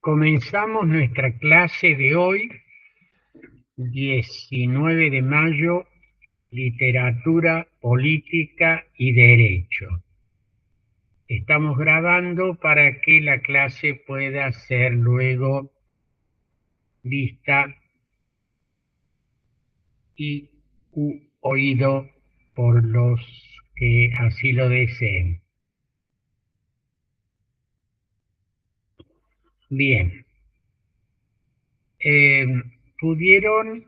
Comenzamos nuestra clase de hoy, 19 de mayo, Literatura, Política y Derecho. Estamos grabando para que la clase pueda ser luego vista y oído por los que así lo deseen. Bien. ¿Pudieron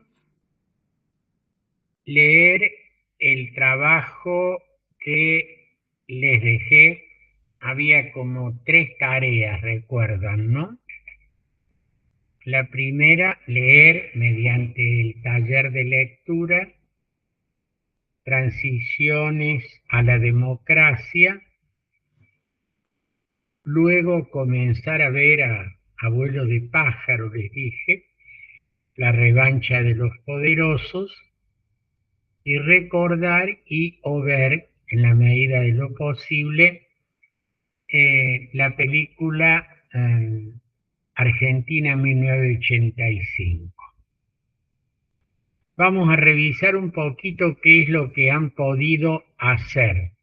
leer el trabajo que les dejé? Había como 3 tareas, recuerdan, ¿no? La primera, leer mediante el taller de lectura Transiciones a la democracia. Luego comenzar a ver a Abuelo de pájaro, les dije, La revancha de los poderosos, y recordar y o ver, en la medida de lo posible, la película Argentina 1985. Vamos a revisar un poquito qué es lo que han podido hacer.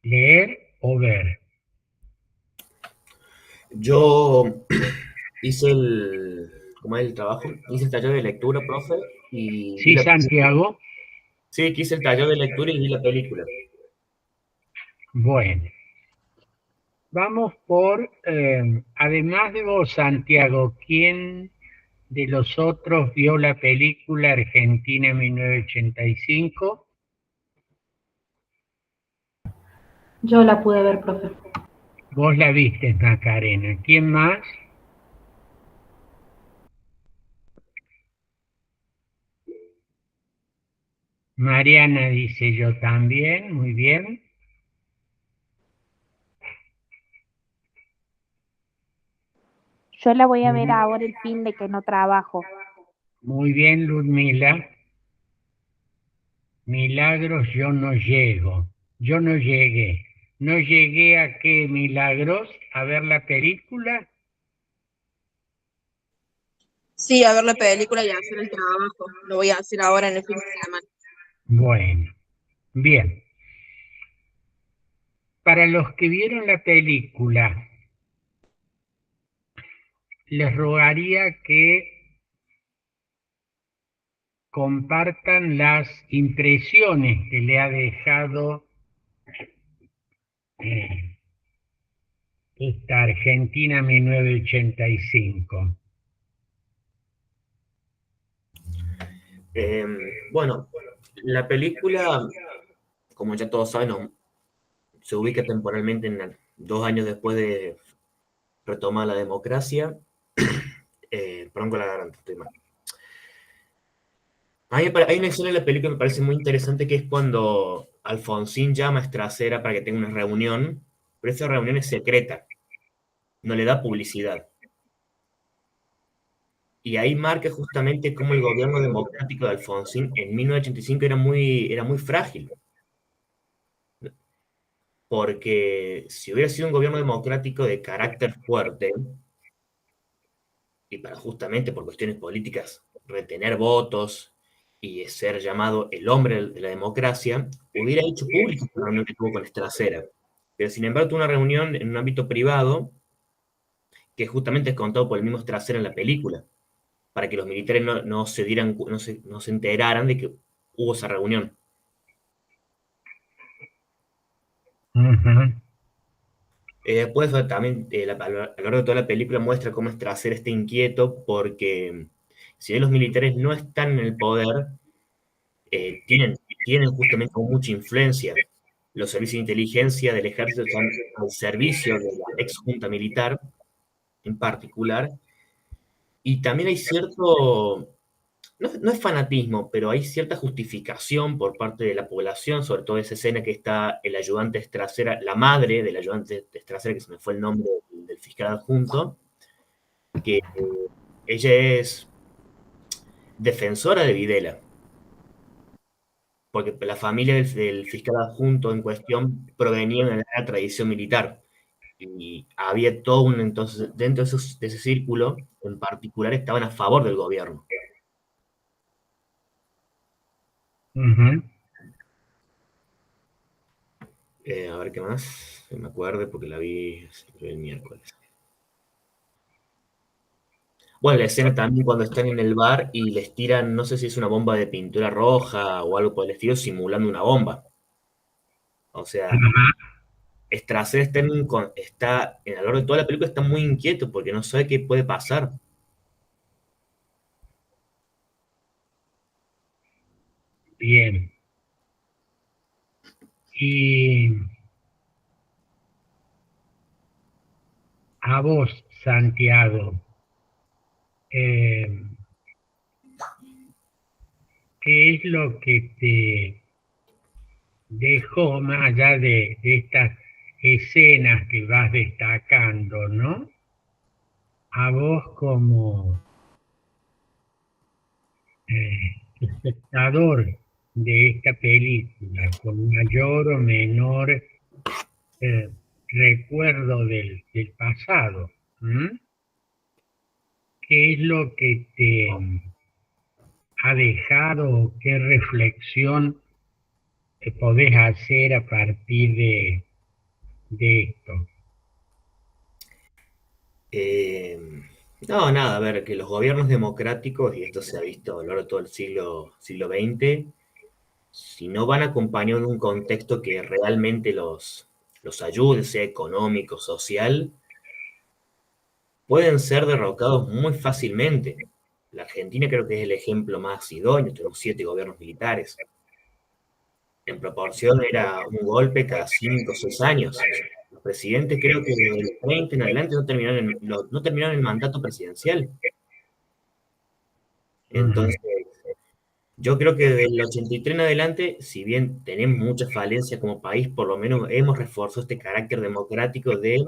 Leer o ver. Yo hice ¿cómo es el trabajo? Hice el taller de lectura, profe, y vi Sí, Santiago. Sí, que hice el taller de lectura y vi la película. Bueno, vamos por, además de vos, Santiago, ¿quién de los otros vio la película Argentina 1985? Yo la pude ver, profe. Vos la viste, Macarena. ¿Quién más? Mariana dice yo también, muy bien. Yo la voy a ver ahora el fin de que no trabajo. Muy bien, Ludmila. Milagros, yo no llego. Yo no llegué. ¿No llegué a qué, Milagros? ¿A ver la película? Sí, a ver la película y a hacer el trabajo. Lo voy a hacer ahora en el fin de semana. Bueno, bien. Para los que vieron la película, les rogaría que compartan las impresiones que le ha dejado eh, esta Argentina 1985. Bueno, la película, como ya todos saben, se ubica temporalmente en 2 años después de retomar la democracia. Perdón con la garganta, estoy mal. Hay una escena en la película que me parece muy interesante, que es cuando Alfonsín llama a Estracera para que tenga una reunión, pero esa reunión es secreta, no le da publicidad. Y ahí marca justamente cómo el gobierno democrático de Alfonsín en 1985 era muy frágil, porque si hubiera sido un gobierno democrático de carácter fuerte, y para justamente por cuestiones políticas retener votos y ser llamado el hombre de la democracia, hubiera hecho pública la reunión que tuvo con Estracera. Pero sin embargo tuvo una reunión en un ámbito privado que justamente es contado por el mismo Estracera en la película, para que los militares no se enteraran de que hubo esa reunión. Uh-huh. Después también, a lo largo de toda la película muestra cómo Estracera está inquieto porque si bien los militares no están en el poder, tienen justamente mucha influencia. Los servicios de inteligencia del ejército están al servicio de la ex junta militar en particular, y también hay cierto, no es fanatismo, pero hay cierta justificación por parte de la población, sobre todo esa escena que está el ayudante Estracera, la madre del ayudante Estracera, que se me fue el nombre del fiscal adjunto, que ella es defensora de Videla, porque la familia del fiscal adjunto en cuestión provenía de la tradición militar. Y había todo un, entonces, dentro de ese círculo, en particular, estaban a favor del gobierno. Ujú. A ver qué más, que me acuerde, porque la vi el miércoles. Bueno, la escena también cuando están en el bar y les tiran, no sé si es una bomba de pintura roja o algo por el estilo, simulando una bomba. O sea, Ajá. Strasser está, a lo largo de toda la película está muy inquieto porque no sabe qué puede pasar. Bien. Y a vos, Santiago, eh, ¿qué es lo que te dejó más allá de estas escenas que vas destacando, ¿no? A vos como espectador de esta película, con mayor o menor eh, recuerdo del pasado. ¿M? ¿Qué es lo que te ha dejado, qué reflexión te podés hacer a partir de esto? Eh, no, nada, a ver, que los gobiernos democráticos, y esto se ha visto a lo largo de todo el siglo XX, si no van acompañados de un contexto que realmente los ayude, sea económico, social, pueden ser derrocados muy fácilmente. La Argentina creo que es el ejemplo más idóneo, tenemos 7 gobiernos militares. En proporción era un golpe cada 5 o 6 años. Los presidentes creo que del 30 en adelante no terminaron el mandato presidencial. Ujú. Entonces, yo creo que del 83 en adelante, si bien tenemos muchas falencias como país, por lo menos hemos reforzado este carácter democrático de,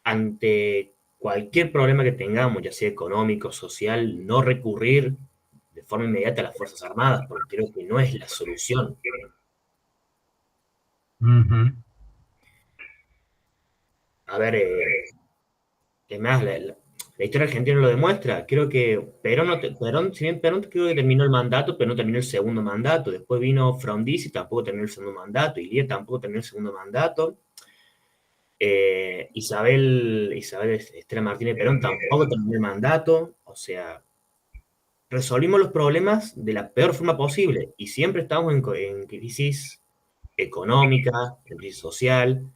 ante cualquier problema que tengamos, ya sea económico, social, no recurrir de forma inmediata a las Fuerzas Armadas, porque creo que no es la solución. Ujú. A ver, es más, la historia argentina lo demuestra. Creo que Perón, si bien Perón creo que terminó el mandato, pero no terminó el segundo mandato. Después vino Frondizi, tampoco terminó el segundo mandato. Ilier tampoco terminó el segundo mandato. Isabel Estela Martínez Perón tampoco terminó el mandato. O sea, resolvimos los problemas de la peor forma posible. Y siempre estamos en crisis económica, en crisis social.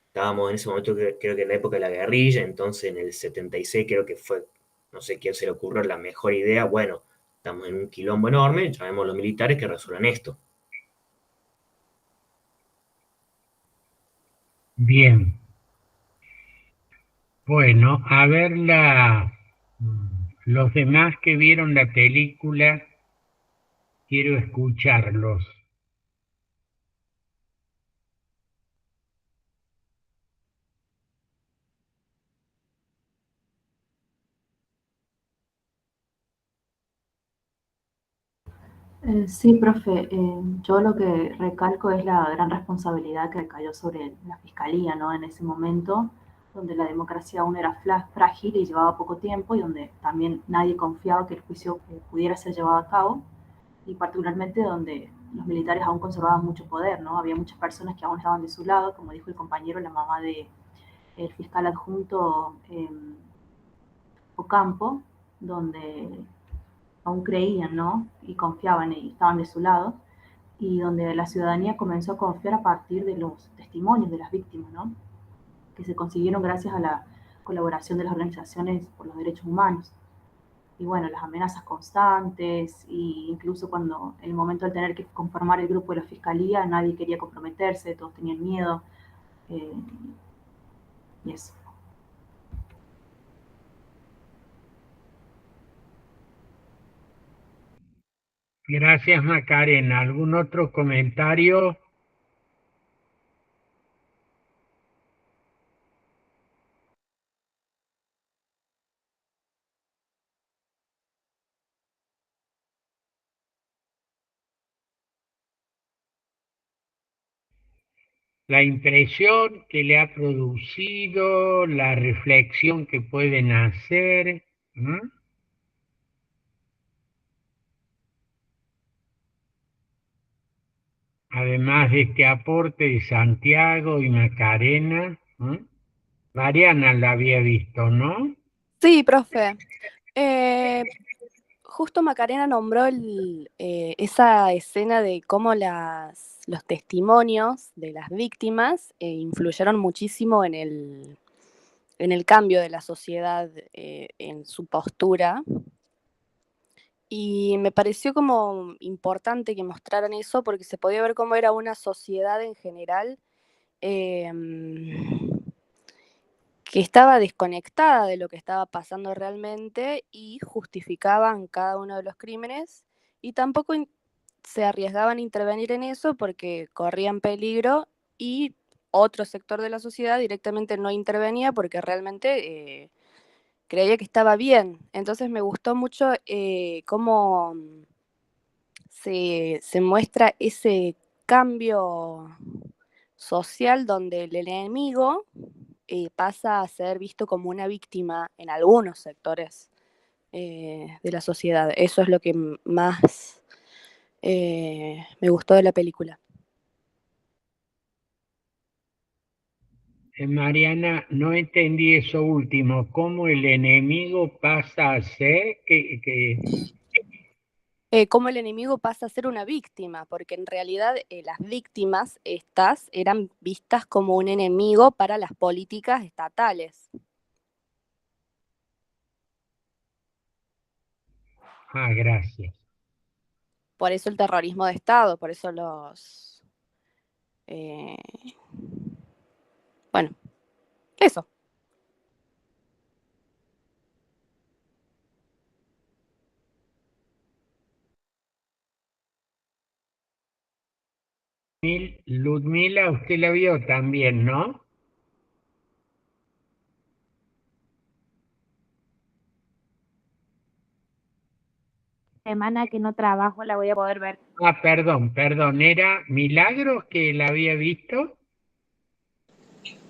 Estábamos en ese momento, creo que en la época de la guerrilla, entonces en el 76 creo que fue, no sé quién se le ocurrió la mejor idea, bueno, estamos en un quilombo enorme, llamemos a los militares que resuelvan esto. Bien, bueno, a ver los demás que vieron la película, quiero escucharlos. Sí, profe, yo lo que recalco es la gran responsabilidad que recayó sobre la fiscalía, ¿no? En ese momento, donde la democracia aún era frágil y llevaba poco tiempo, y donde también nadie confiaba que el juicio pudiera ser llevado a cabo, y particularmente donde los militares aún conservaban mucho poder, ¿no? Había muchas personas que aún estaban de su lado, como dijo el compañero, la mamá de el fiscal adjunto Ocampo, donde aún creían, ¿no? Y confiaban y estaban de su lado, y donde la ciudadanía comenzó a confiar a partir de los testimonios de las víctimas, ¿no? Que se consiguieron gracias a la colaboración de las organizaciones por los derechos humanos. Y bueno, las amenazas constantes, e incluso cuando en el momento de tener que conformar el grupo de la fiscalía, nadie quería comprometerse, todos tenían miedo, eh, y eso. Gracias, Macarena. ¿Algún otro comentario? la impresión que le ha producido, la reflexión que pueden hacer. ¿Mm? Además de este aporte de Santiago y Macarena. ¿Mm? Mariana la había visto, ¿no? Sí, profe. Justo Macarena nombró esa escena de cómo los testimonios de las víctimas influyeron muchísimo en el cambio de la sociedad, en su postura. Y me pareció como importante que mostraran eso porque se podía ver cómo era una sociedad en general que estaba desconectada de lo que estaba pasando realmente y justificaban cada uno de los crímenes y tampoco se arriesgaban a intervenir en eso porque corrían peligro y otro sector de la sociedad directamente no intervenía porque realmente creía que estaba bien. Entonces me gustó mucho cómo se muestra ese cambio social donde el enemigo pasa a ser visto como una víctima en algunos sectores de la sociedad. Eso es lo que más me gustó de la película. Mariana, no entendí eso último. ¿Cómo el enemigo pasa a ser Cómo el enemigo pasa a ser una víctima, porque en realidad las víctimas estas eran vistas como un enemigo para las políticas estatales. Ah, gracias. Por eso el terrorismo de Estado, por eso bueno, eso. Ludmila, usted la vio también, ¿no? Semana que no trabajo la voy a poder ver. Ah, perdón, ¿era Milagros que la había visto?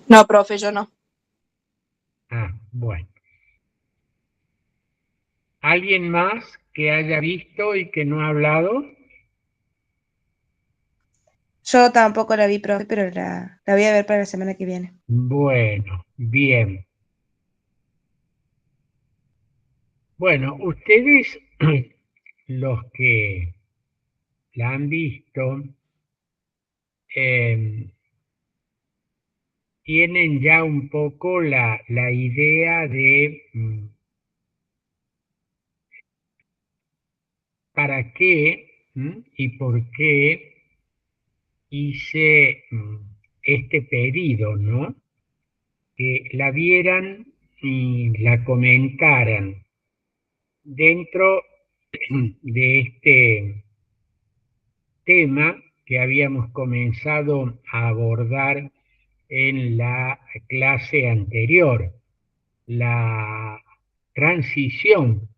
No, profe, yo no. Ah, bueno. ¿Alguien más que haya visto y que no ha hablado? Yo tampoco la vi, profe, pero la voy a ver para la semana que viene. Bueno, bien. Bueno, ustedes, los que la han visto, tienen ya un poco la idea de para qué y por qué hice este pedido, ¿no? Que la vieran y la comentaran dentro de este tema que habíamos comenzado a abordar en la clase anterior, la transición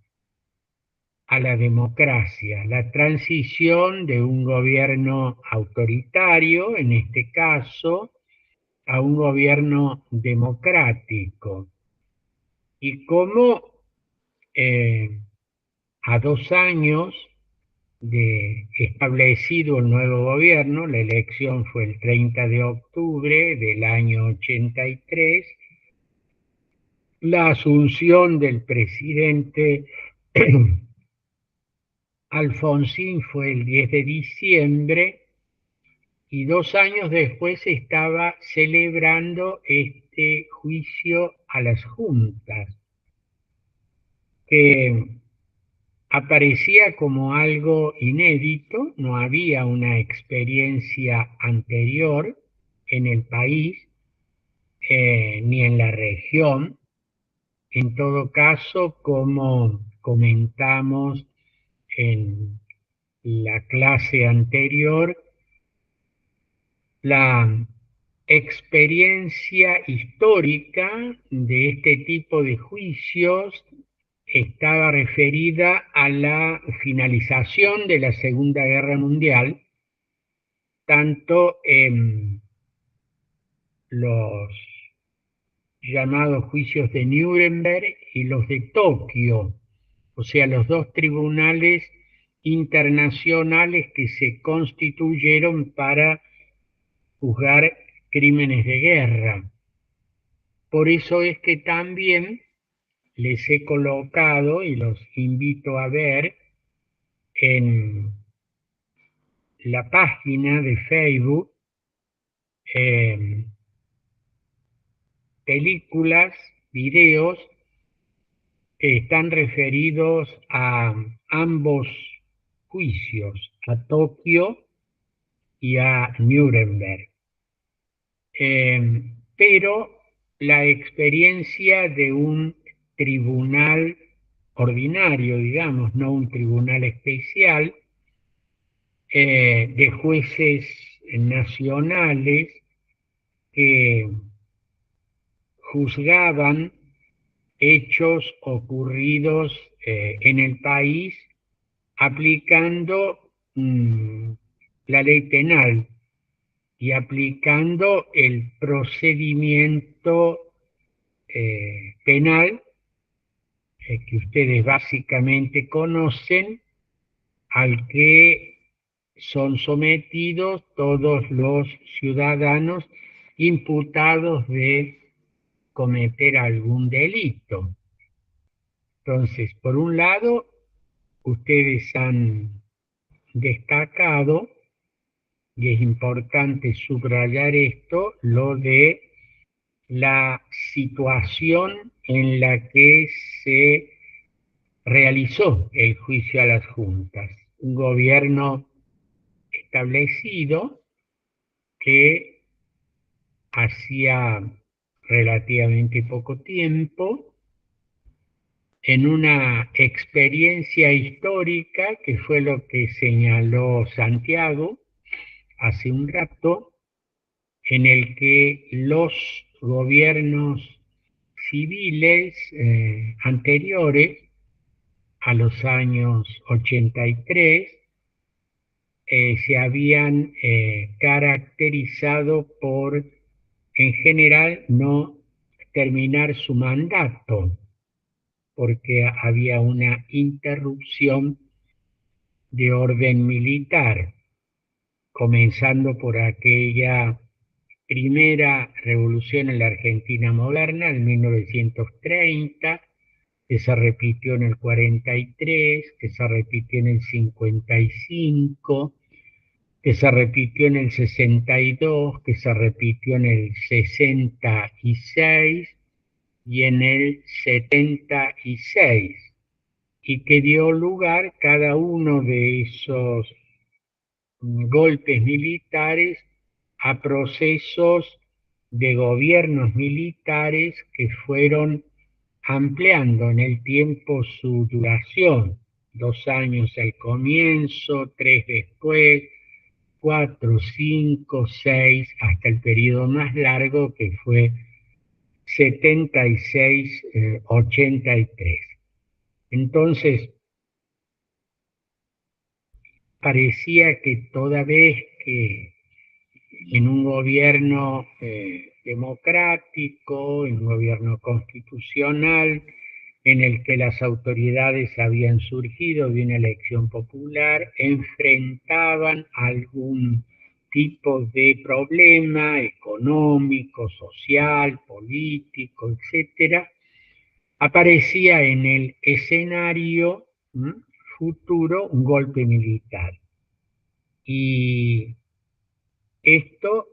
a la democracia, la transición de un gobierno autoritario, en este caso, a un gobierno democrático, y cómo a 2 años de establecido el nuevo gobierno, la elección fue el 30 de octubre del año 83, la asunción del presidente Alfonsín fue el 10 de diciembre y 2 años después se estaba celebrando este juicio a las juntas, que aparecía como algo inédito, no había una experiencia anterior en el país ni en la región. En todo caso, como comentamos en la clase anterior, la experiencia histórica de este tipo de juicios estaba referida a la finalización de la Segunda Guerra Mundial, tanto en los llamados juicios de Nuremberg y los de Tokio, o sea, los dos tribunales internacionales que se constituyeron para juzgar crímenes de guerra. Por eso es que también les he colocado, y los invito a ver, en la página de Facebook, películas, videos que están referidos a ambos juicios, a Tokio y a Nuremberg. Pero la experiencia de un tribunal ordinario, digamos, no un tribunal especial, de jueces nacionales que juzgaban hechos ocurridos en el país aplicando la ley penal y aplicando el procedimiento penal que ustedes básicamente conocen, al que son sometidos todos los ciudadanos imputados de cometer algún delito. Entonces, por un lado, ustedes han destacado, y es importante subrayar esto, lo de la situación en la que se realizó el juicio a las juntas. Un gobierno establecido que hacía relativamente poco tiempo, en una experiencia histórica, que fue lo que señaló Santiago hace un rato, en el que los gobiernos civiles anteriores a los años 83 se habían caracterizado por, en general, no terminar su mandato, porque había una interrupción de orden militar, comenzando por aquella primera revolución en la Argentina moderna, en 1930, que se repitió en el 43, que se repitió en el 55, que se repitió en el 62, que se repitió en el 66 y en el 76, y que dio lugar cada uno de esos golpes militares a procesos de gobiernos militares que fueron ampliando en el tiempo su duración, 2 años al comienzo, 3 después, 4, 5, 6, hasta el periodo más largo que fue 76, 83. Entonces, parecía que toda vez que en un gobierno democrático, en un gobierno constitucional, en el que las autoridades habían surgido de una elección popular, enfrentaban algún tipo de problema económico, social, político, etcétera, aparecía en el escenario futuro un golpe militar. Y esto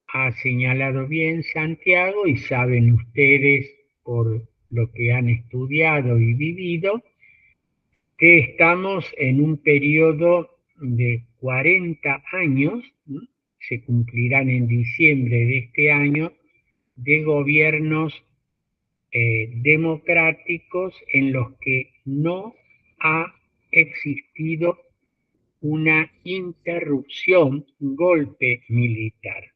ha señalado bien Santiago, y saben ustedes por lo que han estudiado y vivido, que estamos en un periodo de 40 años, se cumplirán en diciembre de este año, de gobiernos democráticos en los que no ha existido una interrupción, un golpe militar.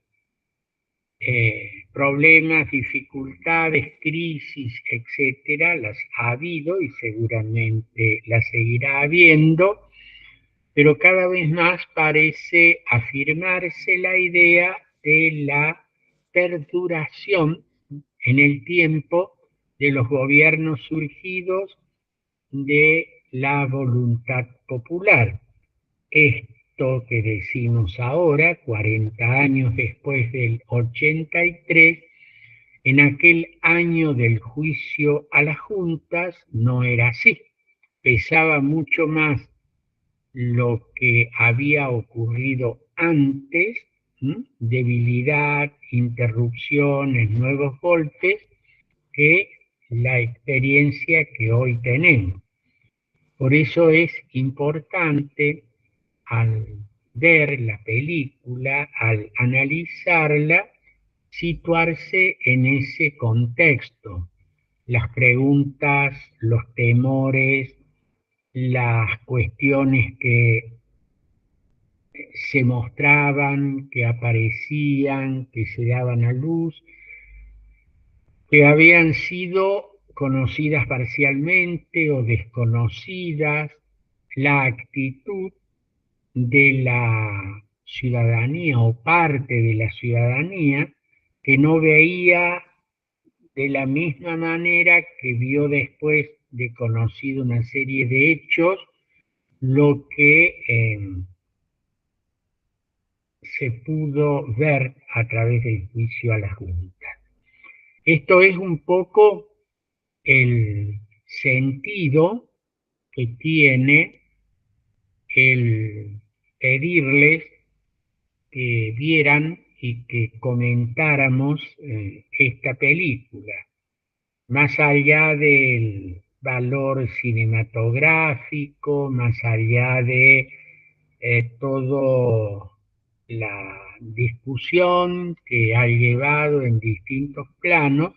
Problemas, dificultades, crisis, etcétera, las ha habido y seguramente las seguirá habiendo, pero cada vez más parece afirmarse la idea de la perduración en el tiempo de los gobiernos surgidos de la voluntad popular. Esto que decimos ahora, 40 años después del 83, en aquel año del juicio a las juntas no era así. Pesaba mucho más lo que había ocurrido antes, debilidad, interrupciones, nuevos golpes, que la experiencia que hoy tenemos. Por eso es importante, al ver la película, al analizarla, situarse en ese contexto. Las preguntas, los temores, las cuestiones que se mostraban, que aparecían, que se daban a luz, que habían sido conocidas parcialmente o desconocidas, la actitud de la ciudadanía o parte de la ciudadanía que no veía de la misma manera que vio después de conocido una serie de hechos lo que se pudo ver a través del juicio a la Junta. Esto es un poco el sentido que tiene el pedirles que vieran y que comentáramos esta película, más allá del valor cinematográfico, más allá de toda la discusión que ha llevado en distintos planos.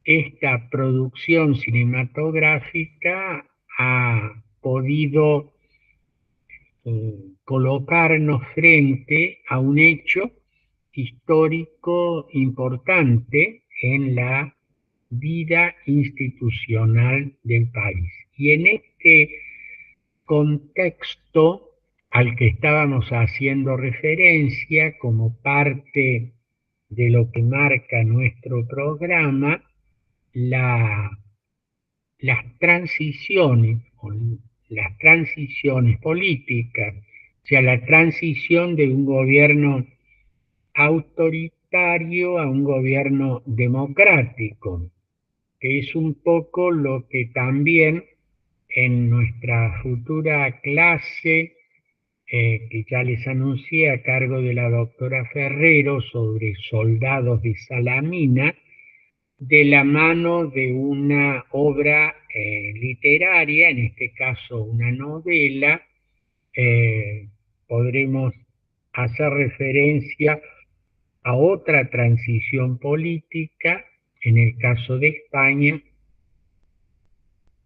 Esta producción cinematográfica ha podido colocarnos frente a un hecho histórico importante en la vida institucional del país. Y en este contexto al que estábamos haciendo referencia como parte de lo que marca nuestro programa, las transiciones políticas, o sea, la transición de un gobierno autoritario a un gobierno democrático, que es un poco lo que también en nuestra futura clase, que ya les anuncié a cargo de la doctora Ferrero sobre soldados de Salamina, de la mano de una obra literaria, en este caso una novela, podremos hacer referencia a otra transición política, en el caso de España,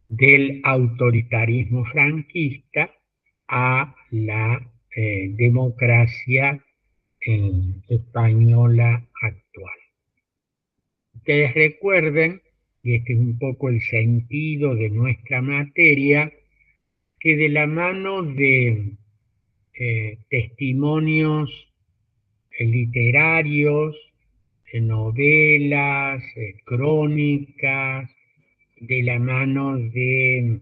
del autoritarismo franquista a la democracia española actual. Ustedes recuerden, y este es un poco el sentido de nuestra materia, que de la mano de testimonios literarios, novelas, crónicas, de la mano de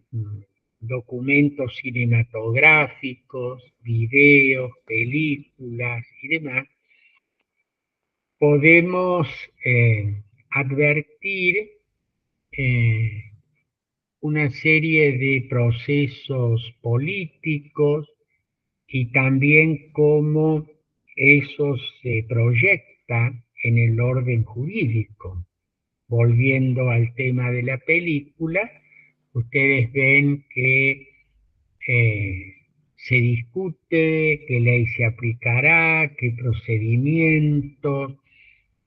documentos cinematográficos, videos, películas y demás, podemos advertir una serie de procesos políticos y también cómo eso se proyecta en el orden jurídico. Volviendo al tema de la película, ustedes ven que se discute qué ley se aplicará, qué procedimiento,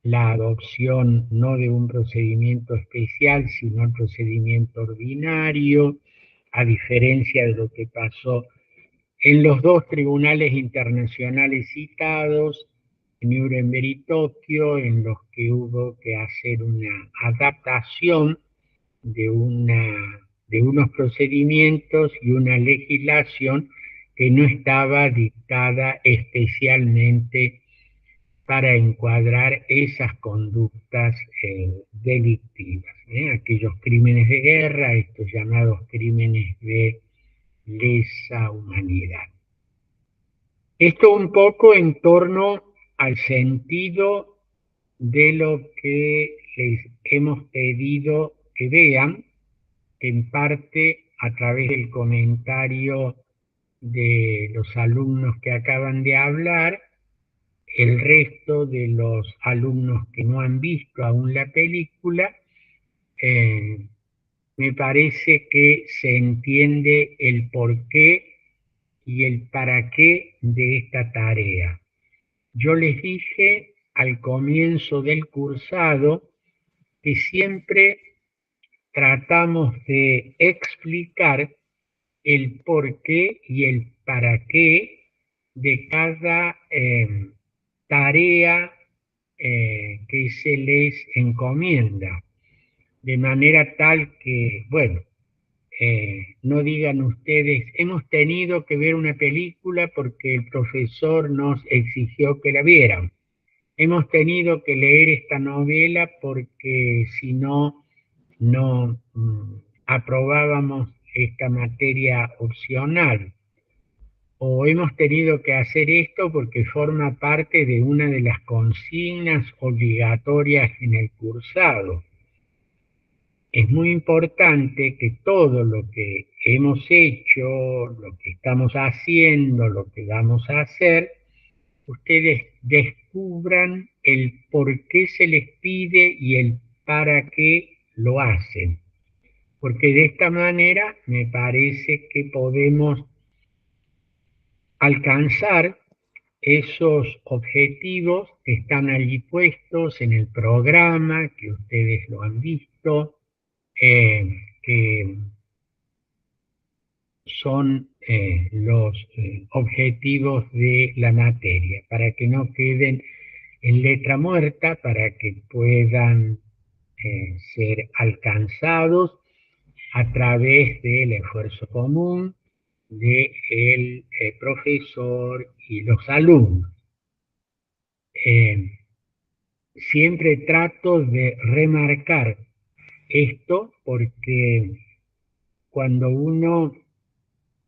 la adopción no de un procedimiento especial, sino el procedimiento ordinario, a diferencia de lo que pasó en los dos tribunales internacionales citados, Nuremberg y Tokio, en los que hubo que hacer una adaptación de unos procedimientos y una legislación que no estaba dictada especialmente para encuadrar esas conductas delictivas, aquellos crímenes de guerra, estos llamados crímenes de lesa humanidad. Esto un poco en torno al sentido de lo que les hemos pedido que vean, que en parte a través del comentario de los alumnos que acaban de hablar, el resto de los alumnos que no han visto aún la película, me parece que se entiende el porqué y el para qué de esta tarea. Yo les dije al comienzo del cursado que siempre tratamos de explicar el porqué y el para qué de cada tarea que se les encomienda, de manera tal que, bueno, no digan ustedes, hemos tenido que ver una película porque el profesor nos exigió que la vieran. Hemos tenido que leer esta novela porque si no, no aprobábamos esta materia opcional. O hemos tenido que hacer esto porque forma parte de una de las consignas obligatorias en el cursado. Es muy importante que todo lo que hemos hecho, lo que estamos haciendo, lo que vamos a hacer, ustedes descubran el por qué se les pide y el para qué lo hacen. Porque de esta manera me parece que podemos alcanzar esos objetivos que están allí puestos en el programa, que ustedes lo han visto, que son los objetivos de la materia, para que no queden en letra muerta, para que puedan ser alcanzados a través del esfuerzo común del profesor y los alumnos. Siempre trato de remarcar esto porque cuando uno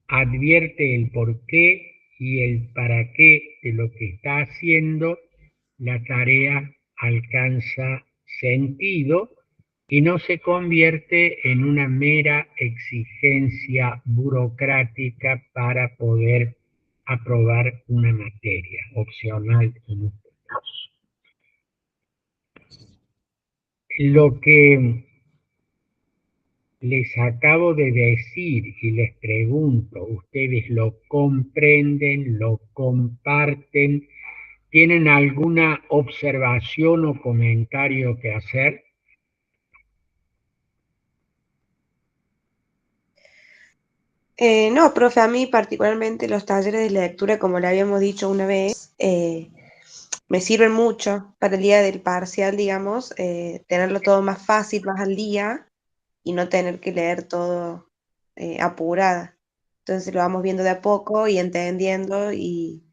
advierte el porqué y el para qué de lo que está haciendo, la tarea alcanza sentido y no se convierte en una mera exigencia burocrática para poder aprobar una materia opcional en este caso. Lo que les acabo de decir y les pregunto, ¿ustedes lo comprenden, lo comparten? ¿Tienen alguna observación o comentario que hacer? No, profe, a mí particularmente los talleres de lectura, como le habíamos dicho una vez, me sirven mucho para el día del parcial, digamos, tenerlo todo más fácil, más al día y no tener que leer todo apurada. Entonces lo vamos viendo de a poco y entendiendo y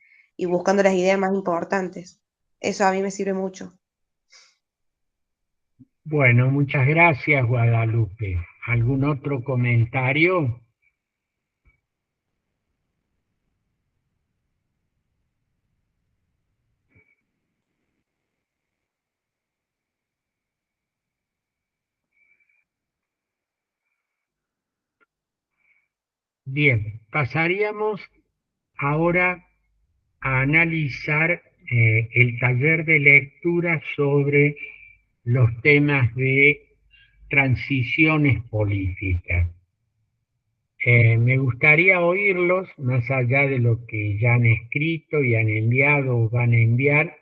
buscando las ideas más importantes. Eso a mí me sirve mucho. Bueno, muchas gracias, Guadalupe. ¿Algún otro comentario? Bien, pasaríamos ahora a analizar el taller de lectura sobre los temas de transiciones políticas. Me gustaría oírlos, más allá de lo que ya han escrito y han enviado o van a enviar,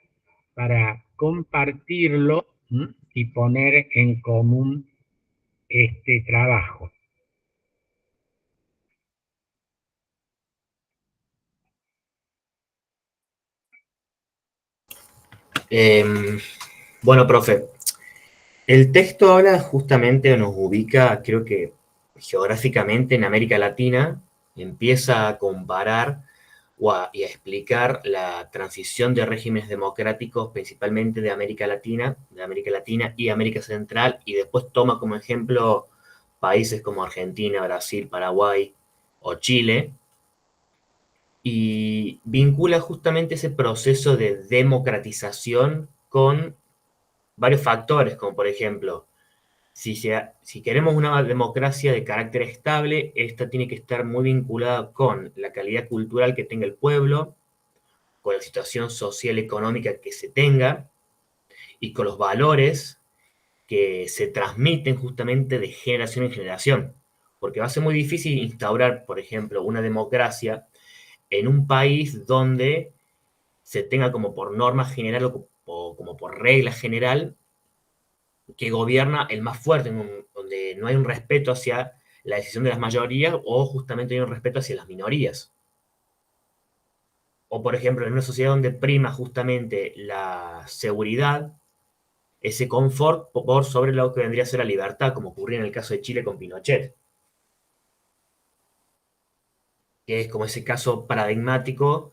para compartirlo y poner en común este trabajo. Bueno, profe, el texto habla justamente, nos ubica, creo que geográficamente en América Latina, empieza a comparar y a explicar la transición de regímenes democráticos, principalmente de América Latina y América Central, y después toma como ejemplo países como Argentina, Brasil, Paraguay o Chile, y vincula justamente ese proceso de democratización con varios factores, como por ejemplo, si queremos una democracia de carácter estable, esta tiene que estar muy vinculada con la calidad cultural que tenga el pueblo, con la situación social y económica que se tenga y con los valores que se transmiten justamente de generación en generación. Porque va a ser muy difícil instaurar, por ejemplo, una democracia en un país donde se tenga como por norma general o como por regla general que gobierna el más fuerte, donde no hay un respeto hacia la decisión de las mayorías o justamente hay un respeto hacia las minorías. O por ejemplo, en una sociedad donde prima justamente la seguridad, ese confort por sobre lo que vendría a ser la libertad, como ocurría en el caso de Chile con Pinochet, que es como ese caso paradigmático,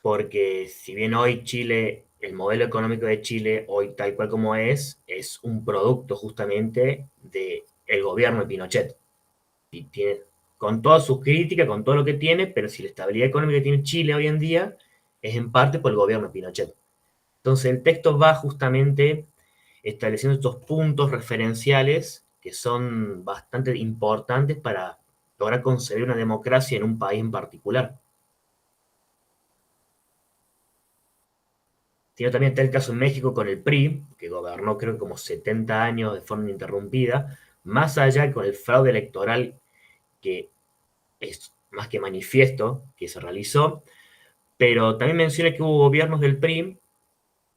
porque si bien hoy Chile, el modelo económico de Chile, hoy tal cual como es un producto justamente del gobierno de Pinochet. Y tiene, con todas sus críticas, con todo lo que tiene, pero si la estabilidad económica que tiene Chile hoy en día es en parte por el gobierno de Pinochet. Entonces el texto va justamente estableciendo estos puntos referenciales que son bastante importantes para lograr concebir una democracia en un país en particular. Sino también está el caso en México con el PRI, que gobernó creo que como 70 años de forma ininterrumpida, más allá con el fraude electoral que es más que manifiesto que se realizó, pero también menciona que hubo gobiernos del PRI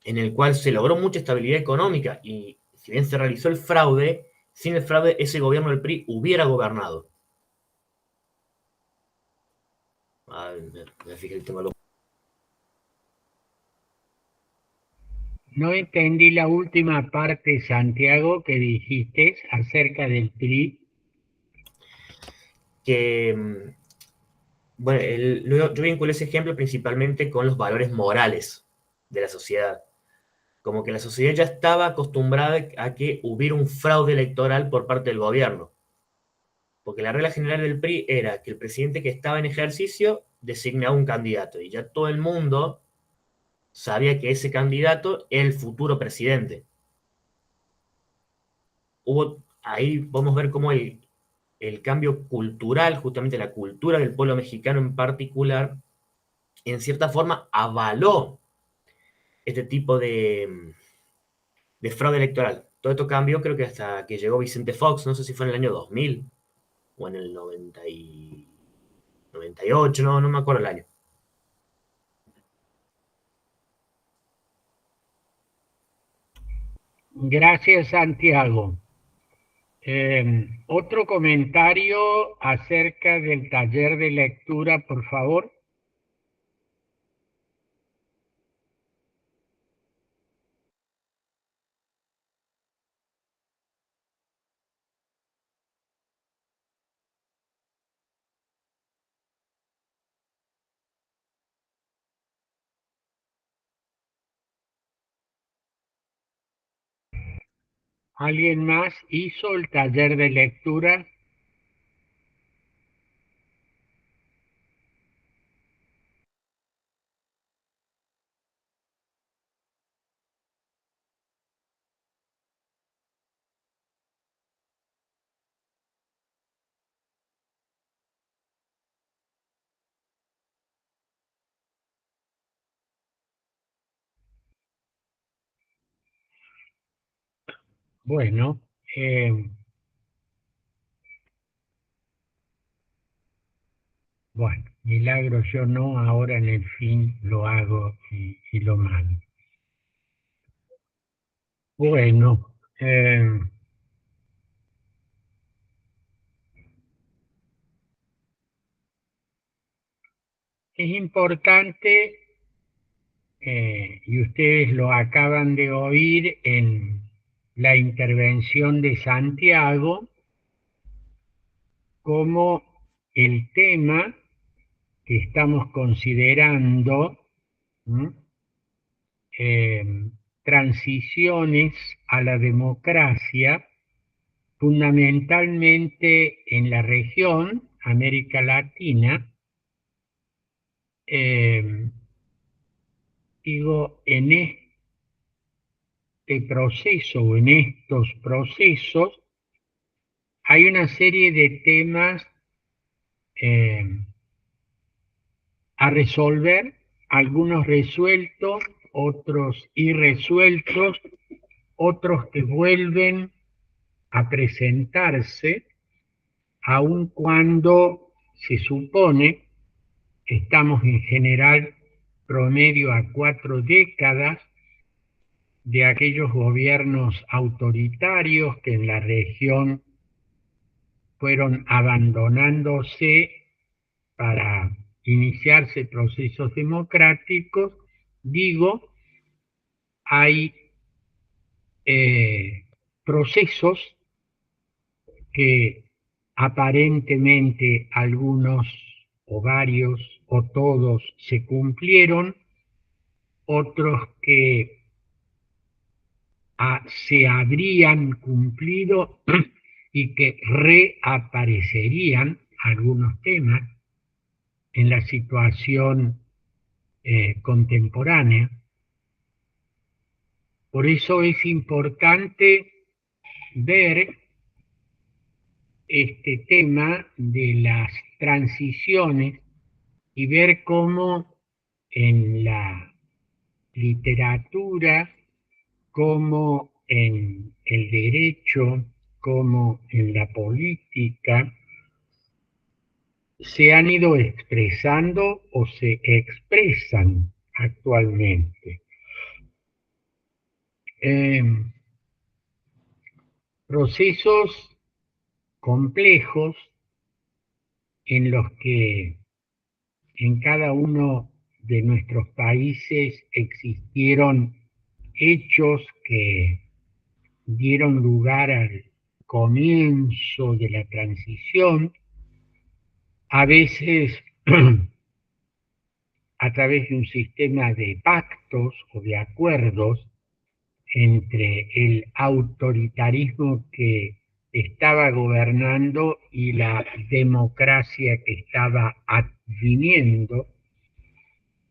en el cual se logró mucha estabilidad económica y si bien se realizó el fraude, sin el fraude ese gobierno del PRI hubiera gobernado. Me fijé que tengo algo. No entendí la última parte, Santiago, que dijiste acerca del PRI. Que, bueno, yo vinculé ese ejemplo principalmente con los valores morales de la sociedad. Como que la sociedad ya estaba acostumbrada a que hubiera un fraude electoral por parte del gobierno. Porque la regla general del PRI era que el presidente que estaba en ejercicio designaba un candidato y ya todo el mundo sabía que ese candidato era el futuro presidente. Ahí podemos ver cómo el cambio cultural, justamente la cultura del pueblo mexicano en particular, en cierta forma avaló este tipo de fraude electoral. Todo esto cambió creo que hasta que llegó Vicente Fox, no sé si fue en el año 2000 o en el 98, no me acuerdo el año. Gracias, Santiago. Otro comentario acerca del taller de lectura, por favor. ¿Alguien más hizo el taller de lectura? Bueno, bueno, milagro yo no, ahora en el fin lo hago y lo mando. Bueno, es importante, y ustedes lo acaban de oír en la intervención de Santiago, como el tema que estamos considerando transiciones a la democracia, fundamentalmente en la región, América Latina, digo, en este proceso o en estos procesos hay una serie de temas a resolver, algunos resueltos, otros irresueltos, otros que vuelven a presentarse, aun cuando se supone que estamos en general promedio a 4 décadas de aquellos gobiernos autoritarios que en la región fueron abandonándose para iniciarse procesos democráticos. Digo, hay procesos que aparentemente algunos o varios o todos se cumplieron, otros que se habrían cumplido y que reaparecerían algunos temas en la situación contemporánea. Por eso es importante ver este tema de las transiciones y ver cómo en la literatura, como en el derecho, como en la política, se han ido expresando o se expresan actualmente. Procesos complejos en los que en cada uno de nuestros países existieron hechos que dieron lugar al comienzo de la transición, a veces a través de un sistema de pactos o de acuerdos entre el autoritarismo que estaba gobernando y la democracia que estaba adviniendo.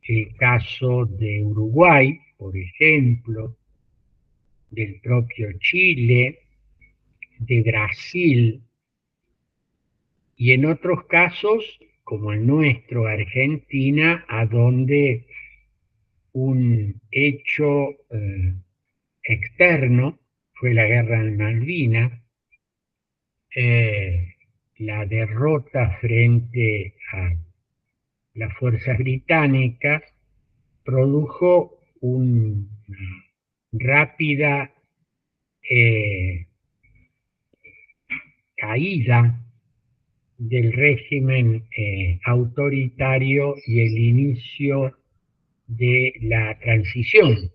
El caso de Uruguay, por ejemplo, del propio Chile, de Brasil, y en otros casos, como el nuestro, Argentina, a donde un hecho externo fue la guerra de Malvinas, la derrota frente a las fuerzas británicas produjo una rápida caída del régimen autoritario y el inicio de la transición.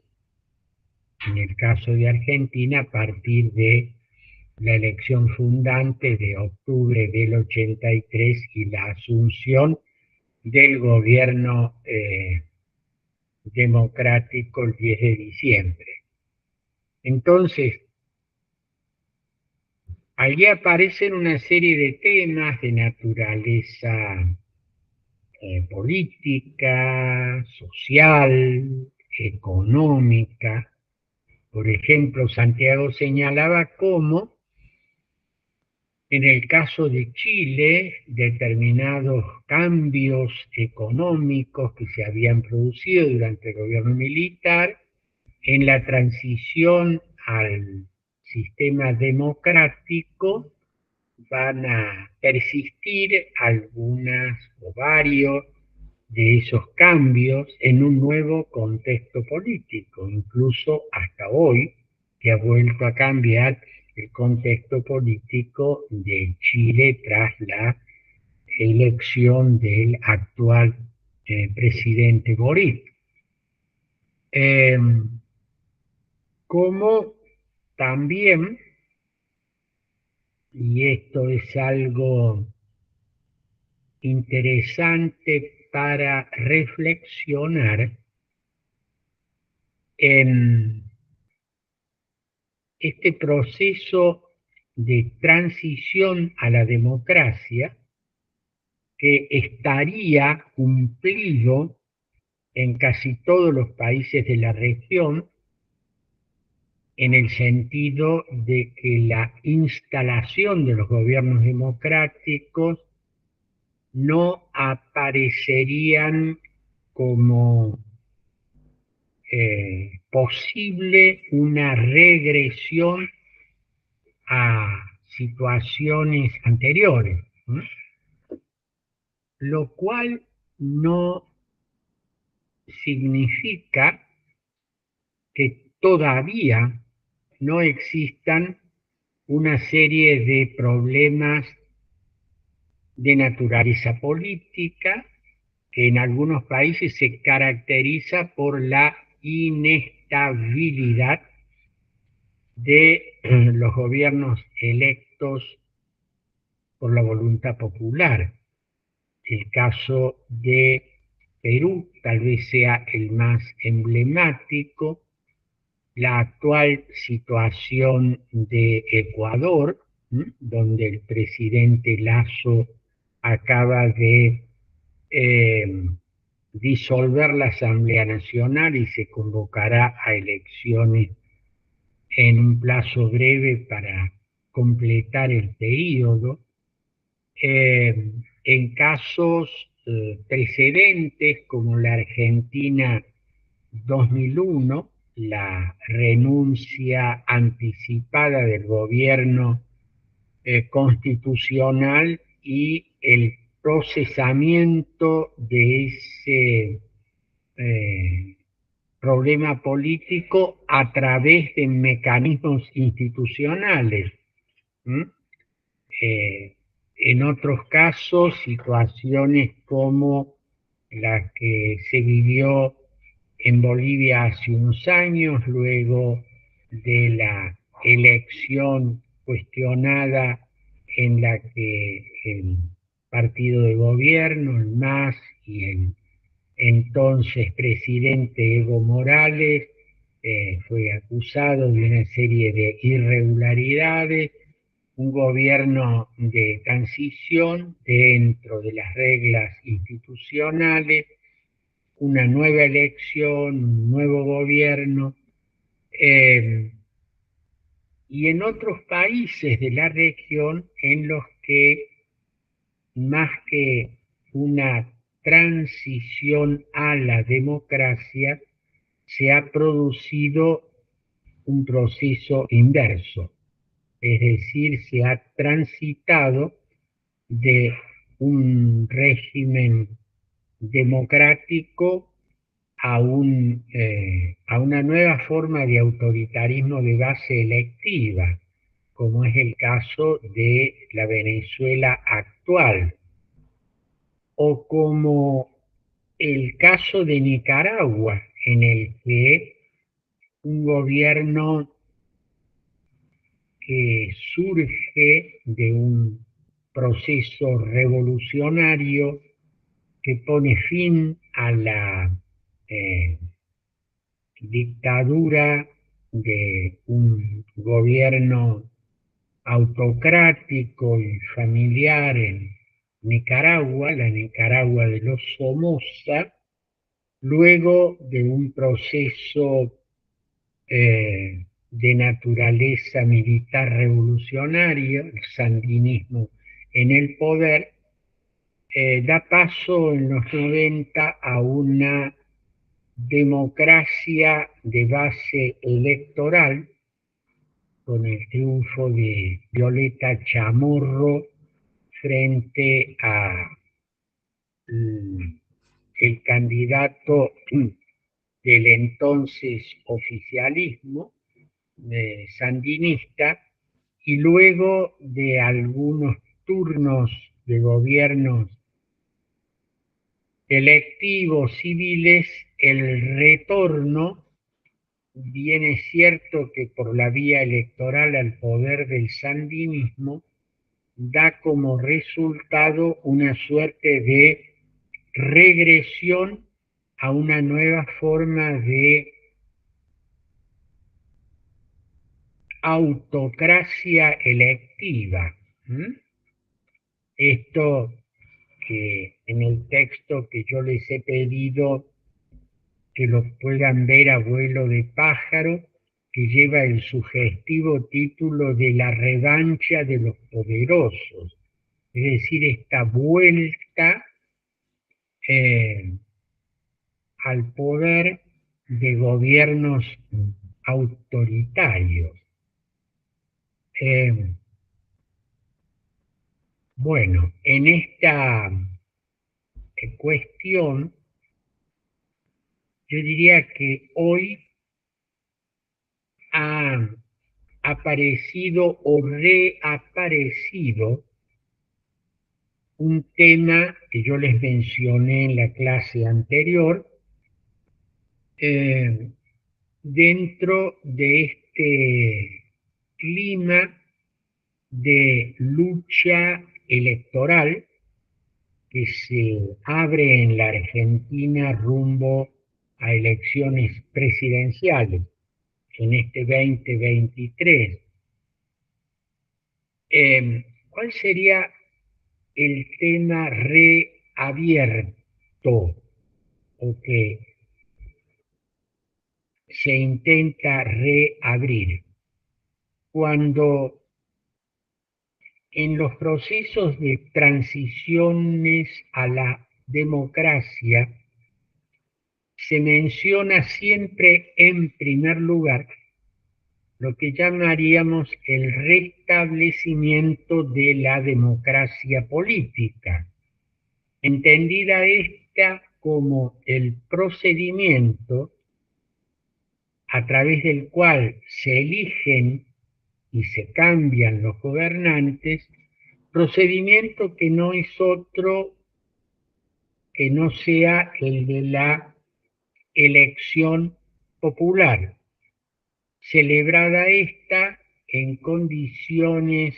En el caso de Argentina, a partir de la elección fundante de octubre del 83 y la asunción del gobierno democrático el 10 de diciembre. Entonces, allí aparecen una serie de temas de naturaleza política, social, económica. Por ejemplo, Santiago señalaba cómo en el caso de Chile, determinados cambios económicos que se habían producido durante el gobierno militar, en la transición al sistema democrático, van a persistir algunas o varios de esos cambios en un nuevo contexto político, incluso hasta hoy, que ha vuelto a cambiar el contexto político de Chile tras la elección del actual presidente Boric. Como también, y esto es algo interesante para reflexionar en este proceso de transición a la democracia que estaría cumplido en casi todos los países de la región, en el sentido de que la instalación de los gobiernos democráticos no aparecerían como posible una regresión a situaciones anteriores, ¿no? Lo cual no significa que todavía no existan una serie de problemas de naturaleza política que en algunos países se caracteriza por la inestabilidad de los gobiernos electos por la voluntad popular. El caso de Perú tal vez sea el más emblemático, la actual situación de Ecuador, donde el presidente Lasso acaba de disolver la Asamblea Nacional y se convocará a elecciones en un plazo breve para completar el periodo. En casos precedentes como la Argentina 2001, la renuncia anticipada del gobierno constitucional y el procesamiento de ese problema político a través de mecanismos institucionales. En otros casos, situaciones como la que se vivió en Bolivia hace unos años, luego de la elección cuestionada en la que el partido de gobierno, el MAS, y el entonces presidente Evo Morales fue acusado de una serie de irregularidades, un gobierno de transición dentro de las reglas institucionales, una nueva elección, un nuevo gobierno, y en otros países de la región en los que más que una transición a la democracia, se ha producido un proceso inverso, es decir, se ha transitado de un régimen democrático a una nueva forma de autoritarismo de base electiva, como es el caso de la Venezuela actual, o como el caso de Nicaragua, en el que un gobierno que surge de un proceso revolucionario que pone fin a la dictadura de un gobierno autocrático y familiar en Nicaragua, la Nicaragua de los Somoza, luego de un proceso de naturaleza militar revolucionaria, el sandinismo en el poder, da paso en los 90 a una democracia de base electoral, con el triunfo de Violeta Chamorro frente a el candidato del entonces oficialismo sandinista, y luego de algunos turnos de gobiernos electivos civiles, el retorno, bien es cierto que por la vía electoral al poder del sandinismo, da como resultado una suerte de regresión a una nueva forma de autocracia electiva. Esto que en el texto que yo les he pedido que lo puedan ver a vuelo de pájaro, que lleva el sugestivo título de La revancha de los poderosos, es decir, esta vuelta al poder de gobiernos autoritarios. Bueno, en esta cuestión, yo diría que hoy ha aparecido o reaparecido un tema que yo les mencioné en la clase anterior, dentro de este clima de lucha electoral que se abre en la Argentina rumbo a elecciones presidenciales en este 2023. ¿Cuál sería el tema reabierto o que se intenta reabrir? Cuando en los procesos de transiciones a la democracia se menciona siempre en primer lugar lo que llamaríamos el restablecimiento de la democracia política, entendida esta como el procedimiento a través del cual se eligen y se cambian los gobernantes, procedimiento que no es otro que no sea el de la elección popular, celebrada esta en condiciones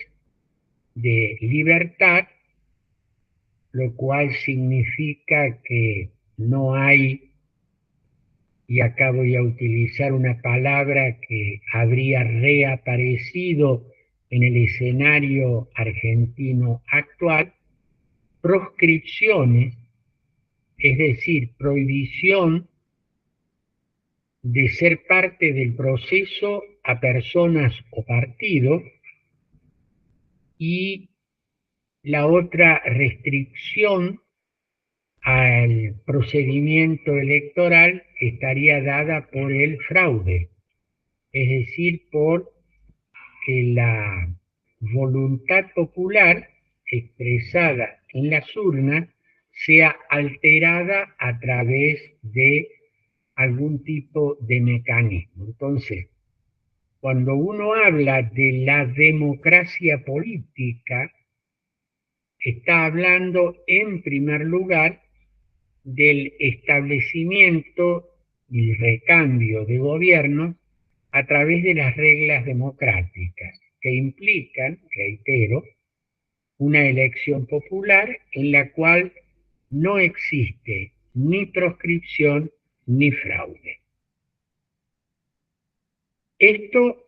de libertad, lo cual significa que no hay, y acá voy a utilizar una palabra que habría reaparecido en el escenario argentino actual, proscripciones, es decir, prohibición de ser parte del proceso a personas o partidos, y la otra restricción al procedimiento electoral estaría dada por el fraude, es decir, por que la voluntad popular expresada en las urnas sea alterada a través de algún tipo de mecanismo. Entonces, cuando uno habla de la democracia política, está hablando en primer lugar del establecimiento y recambio de gobierno a través de las reglas democráticas, que implican, reitero, una elección popular en la cual no existe ni proscripción ni fraude. Esto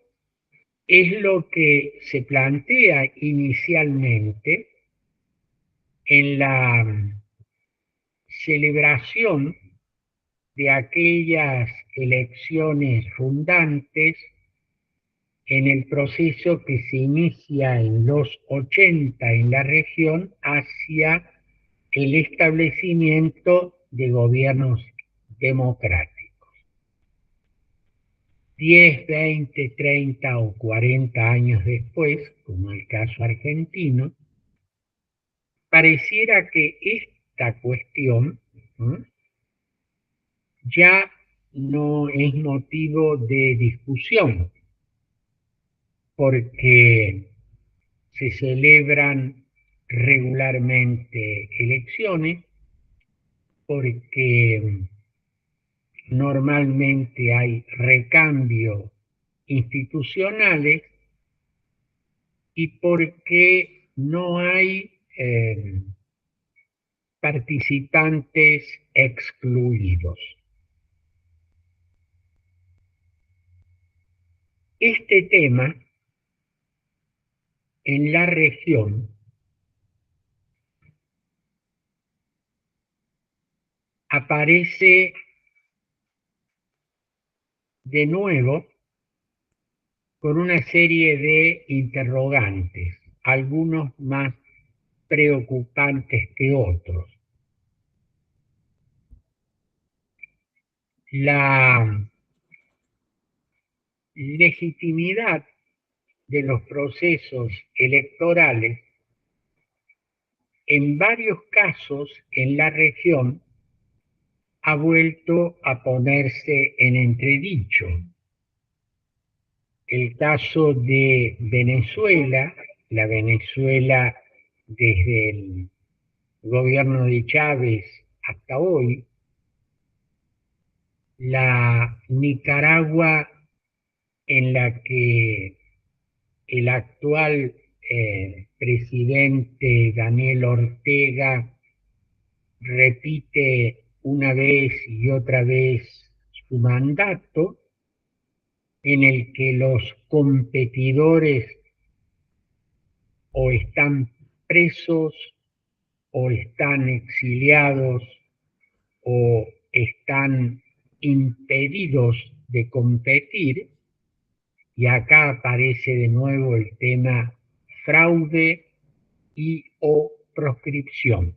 es lo que se plantea inicialmente en la celebración de aquellas elecciones fundantes en el proceso que se inicia en los 80 en la región hacia el establecimiento de gobiernos democráticos. 10, 20, 30 o 40 años después, como el caso argentino, pareciera que esta cuestión ya no es motivo de discusión, porque se celebran regularmente elecciones, porque normalmente hay recambios institucionales y porque no hay participantes excluidos. Este tema en la región aparece de nuevo con una serie de interrogantes, algunos más preocupantes que otros. La legitimidad de los procesos electorales en varios casos en la región ha vuelto a ponerse en entredicho. El caso de Venezuela, la Venezuela desde el gobierno de Chávez hasta hoy, la Nicaragua en la que el actual presidente Daniel Ortega repite una vez y otra vez su mandato, en el que los competidores o están presos o están exiliados o están impedidos de competir, y acá aparece de nuevo el tema fraude y o proscripción,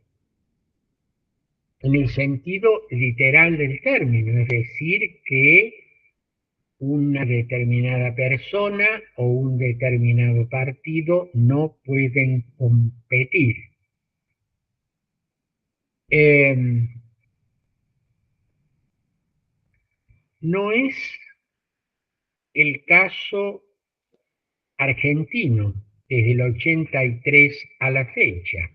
en el sentido literal del término, es decir, que una determinada persona o un determinado partido no pueden competir. No es el caso argentino desde el 83 a la fecha.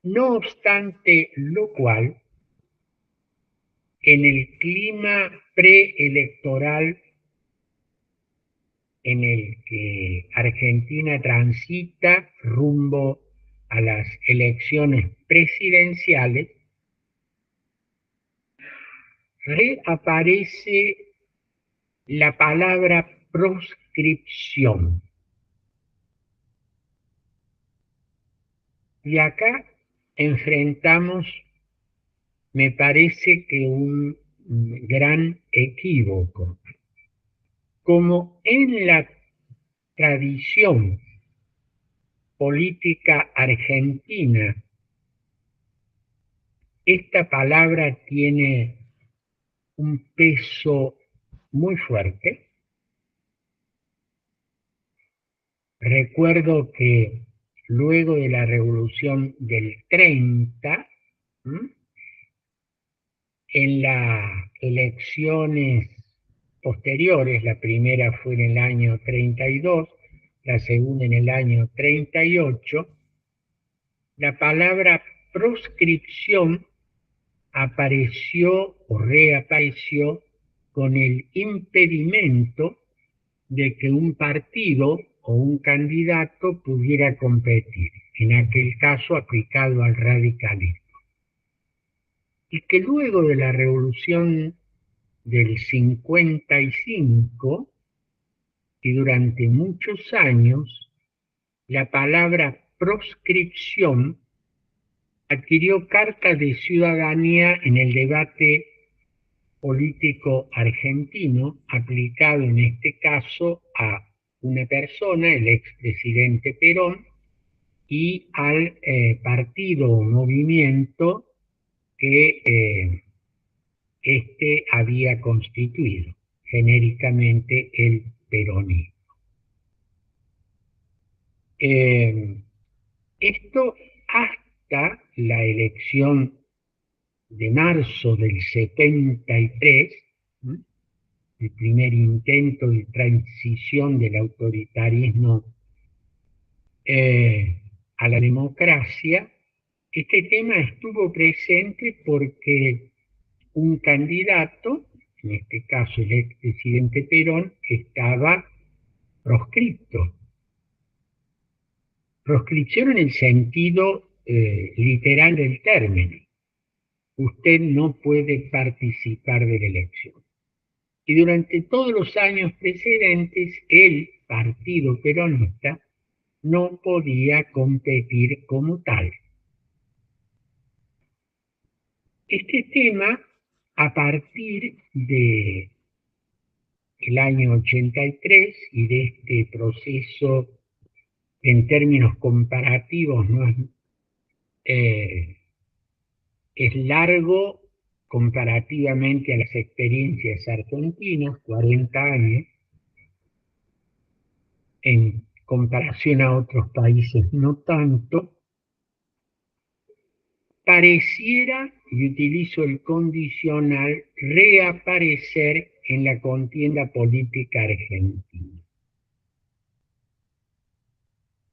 No obstante lo cual, en el clima preelectoral en el que Argentina transita rumbo a las elecciones presidenciales, reaparece la palabra proscripción. Y acá enfrentamos, me parece que un gran equívoco. Como en la tradición política argentina, esta palabra tiene un peso muy fuerte. Recuerdo que luego de la Revolución del 30, en las elecciones posteriores, la primera fue en el año 32, la segunda en el año 38, la palabra proscripción apareció o reapareció con el impedimento de que un partido o un candidato pudiera competir, en aquel caso aplicado al radicalismo. Y que luego de la Revolución del 55 y durante muchos años, la palabra proscripción adquirió carta de ciudadanía en el debate político argentino, aplicado en este caso a una persona, el expresidente Perón, y al partido o movimiento que este había constituido, genéricamente el peronismo. Esto hasta la elección de marzo del 73, el primer intento de transición del autoritarismo a la democracia, este tema estuvo presente porque un candidato, en este caso el expresidente Perón, estaba proscripto. Proscripción en el sentido literal del término. Usted no puede participar de la elección. Y durante todos los años precedentes, el partido peronista no podía competir como tal. Este tema, a partir del año 83 y de este proceso en términos comparativos, no es largo comparativamente a las experiencias argentinas, 40 años, en comparación a otros países no tanto, pareciera, y utilizo el condicional, reaparecer en la contienda política argentina.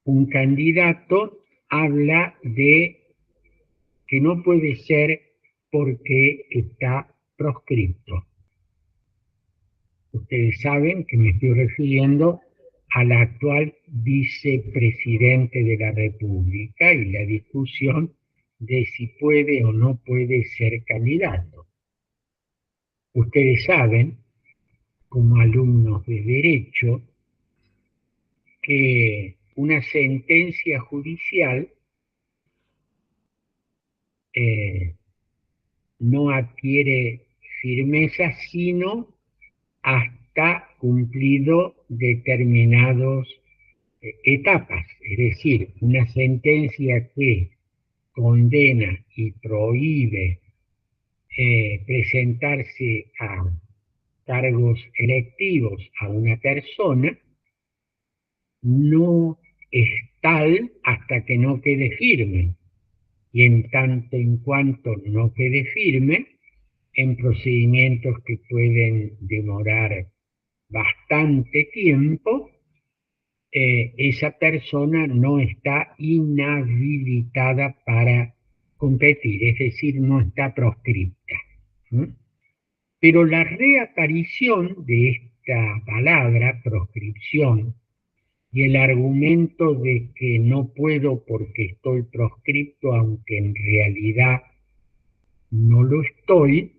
Un candidato habla de que no puede ser porque está proscripto. Ustedes saben que me estoy refiriendo al actual vicepresidente de la República y la discusión de si puede o no puede ser candidato. Ustedes saben, como alumnos de Derecho, que una sentencia judicial no adquiere firmeza sino hasta cumplido determinadas etapas. Es decir, una sentencia que condena y prohíbe presentarse a cargos electivos a una persona no es tal hasta que no quede firme. Y en tanto en cuanto no quede firme, en procedimientos que pueden demorar bastante tiempo, esa persona no está inhabilitada para competir, es decir, no está proscripta. Pero la reaparición de esta palabra, proscripción, y el argumento de que no puedo porque estoy proscripto, aunque en realidad no lo estoy,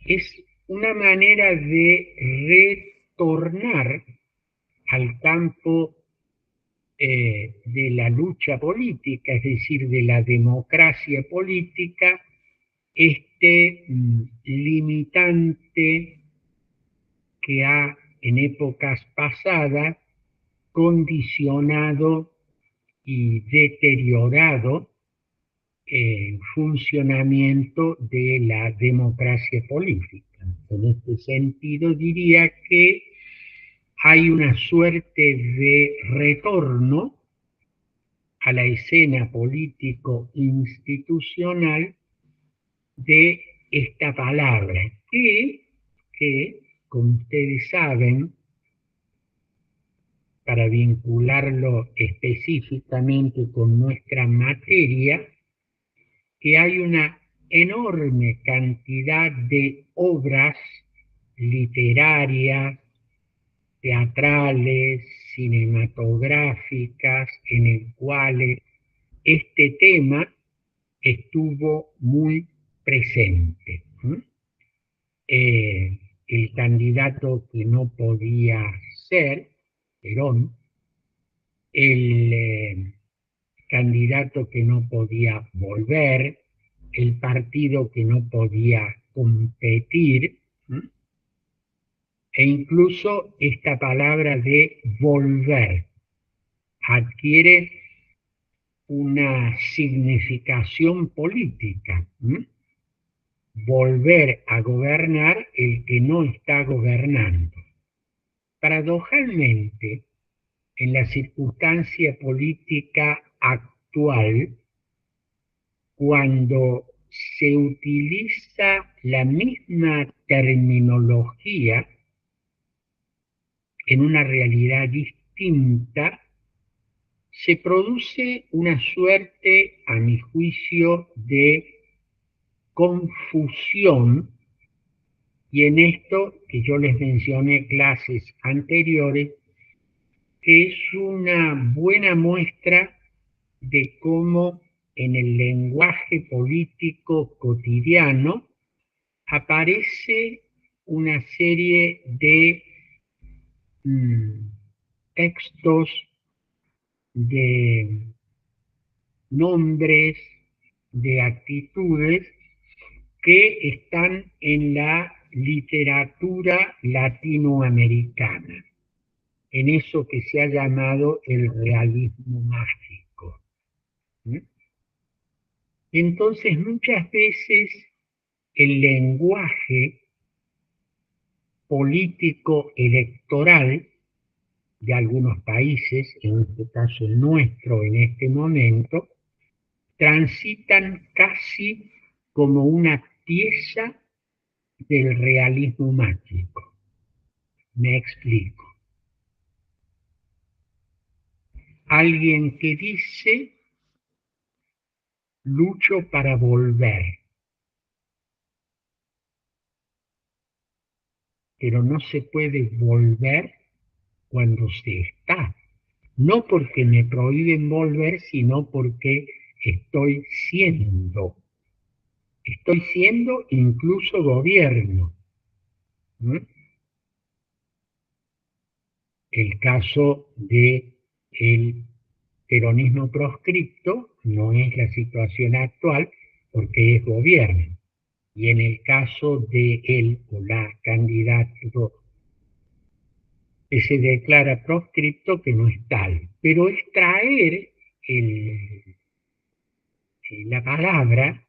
es una manera de retornar al campo de la lucha política, es decir, de la democracia política, este limitante que ha en épocas pasadas condicionado y deteriorado el funcionamiento de la democracia política. En este sentido diría que hay una suerte de retorno a la escena político-institucional de esta palabra, que, como ustedes saben, para vincularlo específicamente con nuestra materia, que hay una enorme cantidad de obras literarias, teatrales, cinematográficas, en el cual este tema estuvo muy presente. El candidato que no podía ser, Perón, el candidato que no podía volver, el partido que no podía competir, e incluso esta palabra de volver adquiere una significación política. Volver a gobernar el que no está gobernando. Paradojalmente, en la circunstancia política actual, cuando se utiliza la misma terminología en una realidad distinta, se produce una suerte, a mi juicio, de confusión, y en esto que yo les mencioné clases anteriores, que es una buena muestra de cómo en el lenguaje político cotidiano aparece una serie de textos, de nombres, de actitudes que están en la literatura latinoamericana, en eso que se ha llamado el realismo mágico. Entonces, muchas veces el lenguaje político electoral de algunos países, en este caso el nuestro en este momento, transitan casi como una pieza del realismo mágico. Me explico. Alguien que dice, lucho para volver, pero no se puede volver cuando se está. No porque me prohíben volver, sino porque estoy siendo. Estoy siendo incluso gobierno. El caso del peronismo proscripto no es la situación actual porque es gobierno. Y en el caso de él o la candidato que se declara proscripto, que no es tal, pero es traer la palabra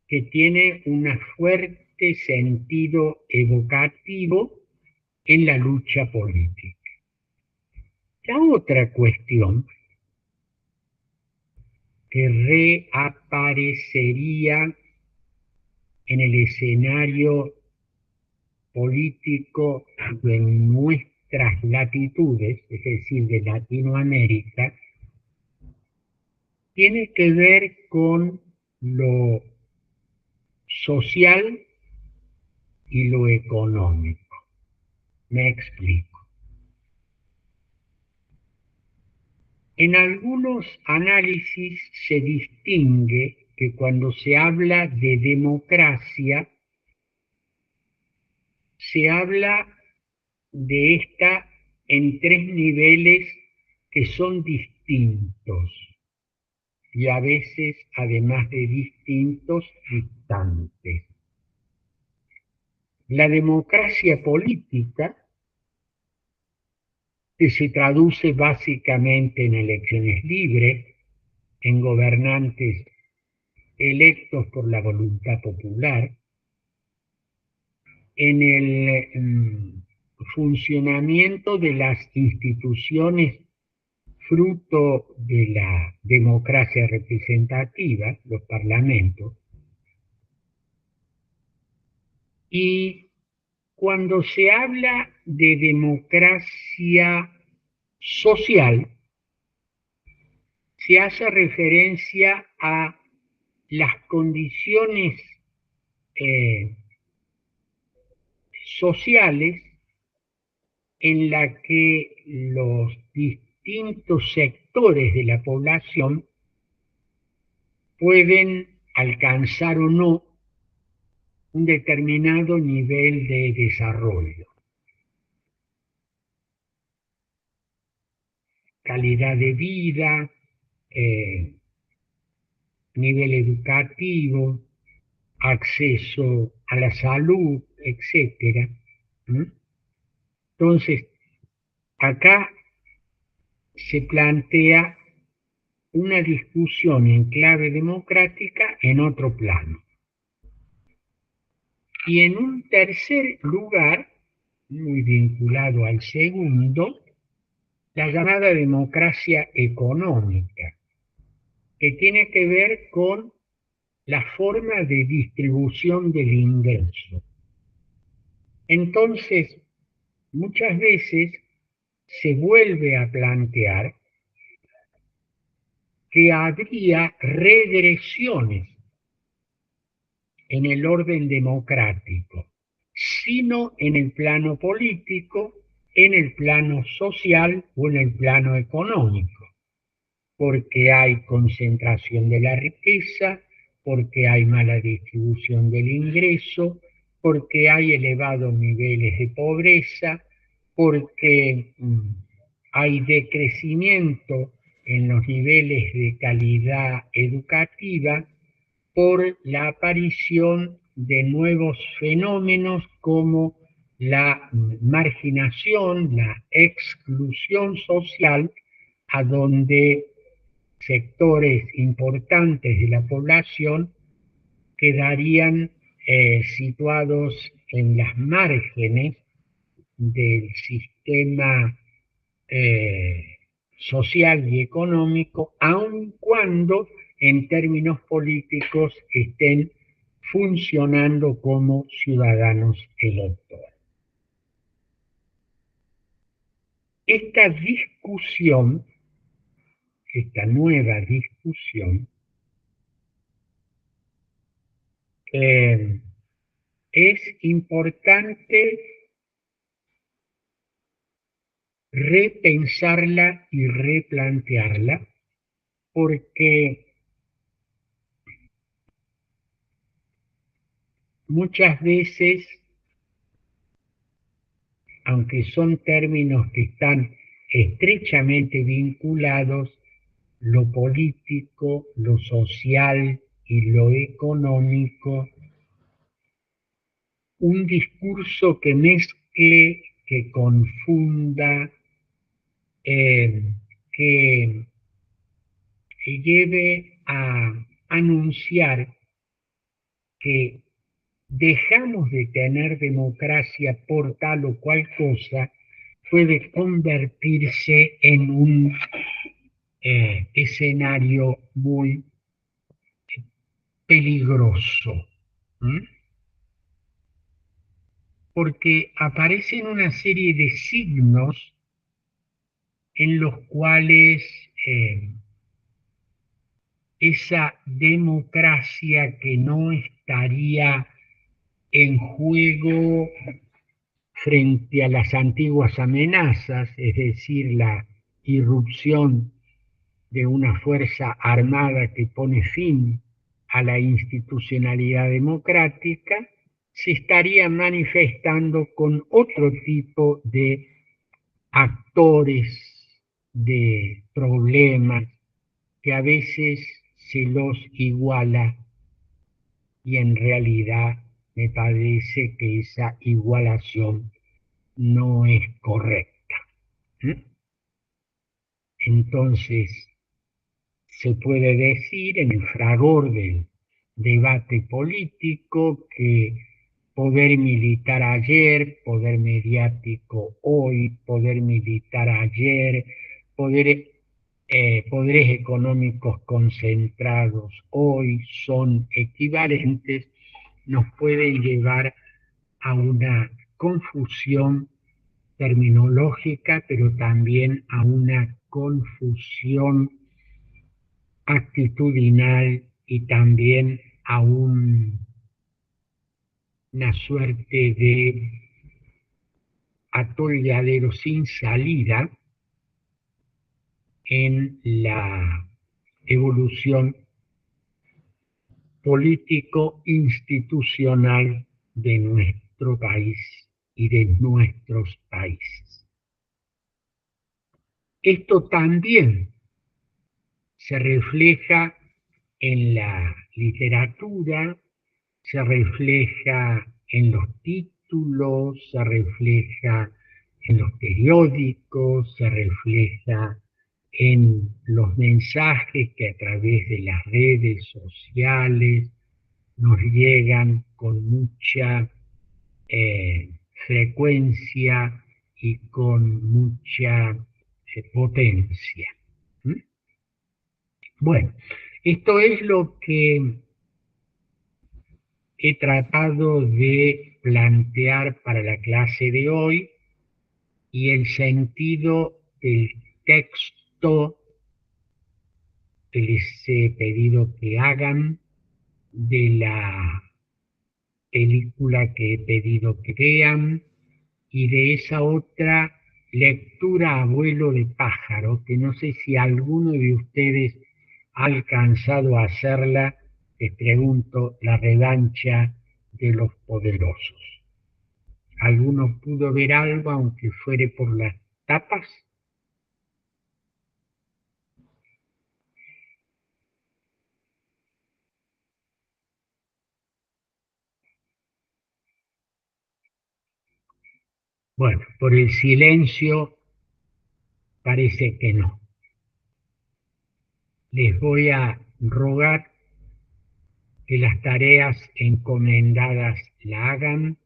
que tiene un fuerte sentido evocativo en la lucha política. La otra cuestión que reaparecería en el escenario político de nuestras latitudes, es decir, de Latinoamérica, tiene que ver con lo social y lo económico. Me explico. En algunos análisis se distingue que cuando se habla de democracia, se habla de esta en tres niveles que son distintos y a veces, además de distintos, distantes. La democracia política, que se traduce básicamente en elecciones libres, en gobernantes electos por la voluntad popular, en el funcionamiento de las instituciones fruto de la democracia representativa, los parlamentos, y cuando se habla de democracia social, se hace referencia a las condiciones sociales en las que los distintos sectores de la población pueden alcanzar o no un determinado nivel de desarrollo. Calidad de vida, nivel educativo, acceso a la salud, etc. Entonces, acá se plantea una discusión en clave democrática en otro plano. Y en un tercer lugar, muy vinculado al segundo, la llamada democracia económica, que tiene que ver con la forma de distribución del ingreso. Entonces, muchas veces se vuelve a plantear que habría regresiones en el orden democrático, sino en el plano político, en el plano social o en el plano económico. porque hay concentración de la riqueza, porque hay mala distribución del ingreso, porque hay elevados niveles de pobreza, porque hay decrecimiento en los niveles de calidad educativa, por la aparición de nuevos fenómenos como la marginación, la exclusión social, a donde sectores importantes de la población quedarían situados en las márgenes del sistema social y económico, aun cuando en términos políticos estén funcionando como ciudadanos electorales. Esta discusión, esta nueva discusión, es importante repensarla y replantearla, porque muchas veces, aunque son términos que están estrechamente vinculados, lo político, lo social y lo económico, un discurso que mezcle, que confunda, que lleve a anunciar que dejamos de tener democracia por tal o cual cosa, puede convertirse en un escenario muy peligroso. ¿Mm? Porque aparecen una serie de signos en los cuales esa democracia que no estaría en juego frente a las antiguas amenazas, es decir, la irrupción de una fuerza armada que pone fin a la institucionalidad democrática, se estaría manifestando con otro tipo de actores, de problemas, que a veces se los iguala y en realidad me parece que esa igualación no es correcta. Entonces, se puede decir en el fragor del debate político que poder militar ayer, poder mediático hoy, poder militar ayer, poderes económicos concentrados hoy son equivalentes, nos pueden llevar a una confusión terminológica, pero también a una confusión actitudinal y también a una suerte de atolladero sin salida en la evolución político-institucional de nuestro país y de nuestros países. Esto también se refleja en la literatura, se refleja en los títulos, se refleja en los periódicos, se refleja en los mensajes que a través de las redes sociales nos llegan con mucha frecuencia y con mucha potencia. ¿Mm? Bueno, esto es lo que he tratado de plantear para la clase de hoy, y el sentido del texto que les he pedido que hagan, de la película que he pedido que vean, y de esa otra lectura Abuelo de pájaro, que no sé si alguno de ustedes ha alcanzado a hacerla, les pregunto, la revancha de los poderosos. ¿Alguno pudo ver algo, aunque fuere por las tapas? Bueno, por el silencio parece que no. Les voy a rogar que las tareas encomendadas la hagan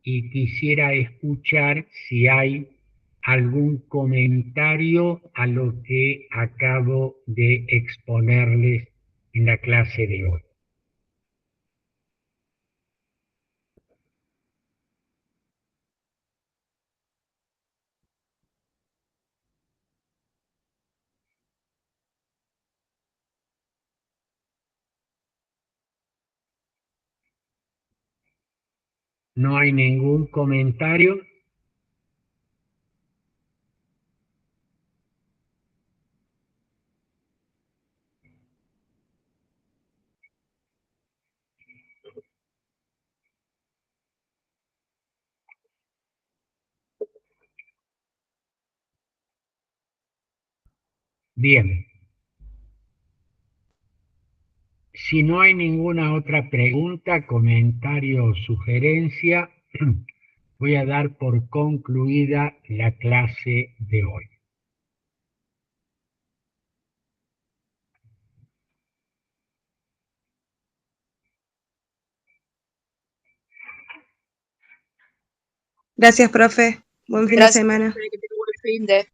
y quisiera escuchar si hay algún comentario a lo que acabo de exponerles en la clase de hoy. ¿No hay ningún comentario? Bien. Si no hay ninguna otra pregunta, comentario o sugerencia, voy a dar por concluida la clase de hoy. Gracias, profe. Buen fin de Gracias, semana. que tenga un buen fin de.